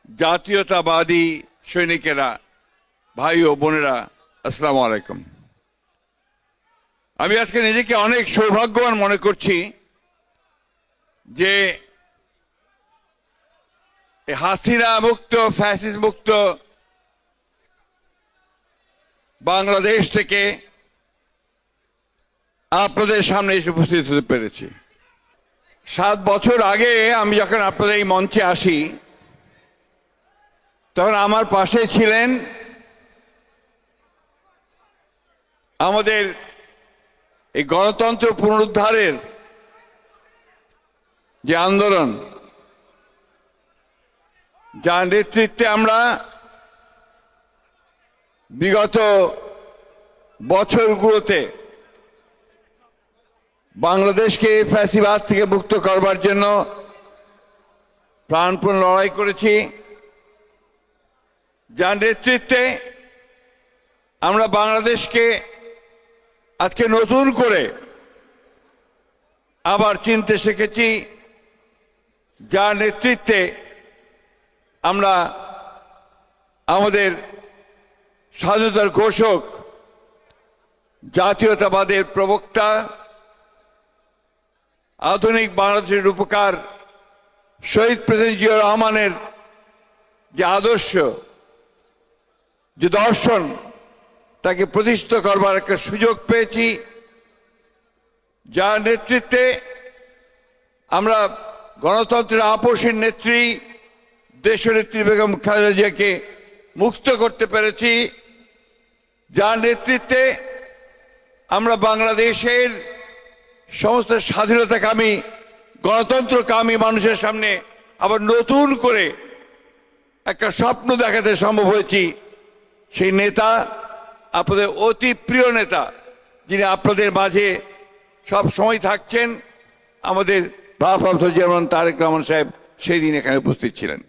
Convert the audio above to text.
জাতীয়তাবাদী সৈনিকেরা, ভাই ও বোনেরা, আসসালামু আলাইকুম। আমি আজকে নিজেকে অনেক সৌভাগ্যবান মনে করছি যে হাসিনা মুক্ত, ফ্যাসিস্ট মুক্ত বাংলাদেশ থেকে আপনাদের সামনে এসে উপস্থিত হতে পেরেছি। 7 বছর আগে আমি যখন আপনাদের এই মঞ্চে আসি, তখন আমার পাশে ছিলেন আমাদের এই গণতন্ত্র পুনরুদ্ধারের যে আন্দোলন, যার নেতৃত্বে আমরা বিগত বছরগুলোতে বাংলাদেশকে ফ্যাসিবাদ থেকে মুক্ত করবার জন্য প্রাণপণ লড়াই করেছি, যার নেতৃত্বে আমরা বাংলাদেশকে আজকে নতুন করে আবার চিনতে শিখেছি, যার নেতৃত্বে আমরা আমাদের স্বাধীনতার ঘোষক, জাতীয়তাবাদের প্রবক্তা, আধুনিক বাংলাদেশের রূপকার শহীদ প্রেসিডেন্ট জিয়াউর রহমানের যে আদর্শ, যে দর্শন, তাকে প্রতিষ্ঠিত করবার একটা সুযোগ পেয়েছি, যার নেতৃত্বে আমরা গণতন্ত্রের আপসীর নেত্রী দেশনেত্রী বেগম খালেদা জিয়াকে মুক্ত করতে পেরেছি, যার নেতৃত্বে আমরা বাংলাদেশের সমস্ত স্বাধীনতাকামী, গণতন্ত্রকামী মানুষের সামনে আবার নতুন করে একটা স্বপ্ন দেখাতে সম্ভব হয়েছি। সেই নেতা, আপনাদের অতি প্রিয় নেতা, যিনি আপনাদের মাঝে সব সময় থাকছেন, আমাদের ভারপ্রাপ্ত চেয়ারম্যান তারেক রহমান সাহেব সেই দিন এখানে উপস্থিত ছিলেন।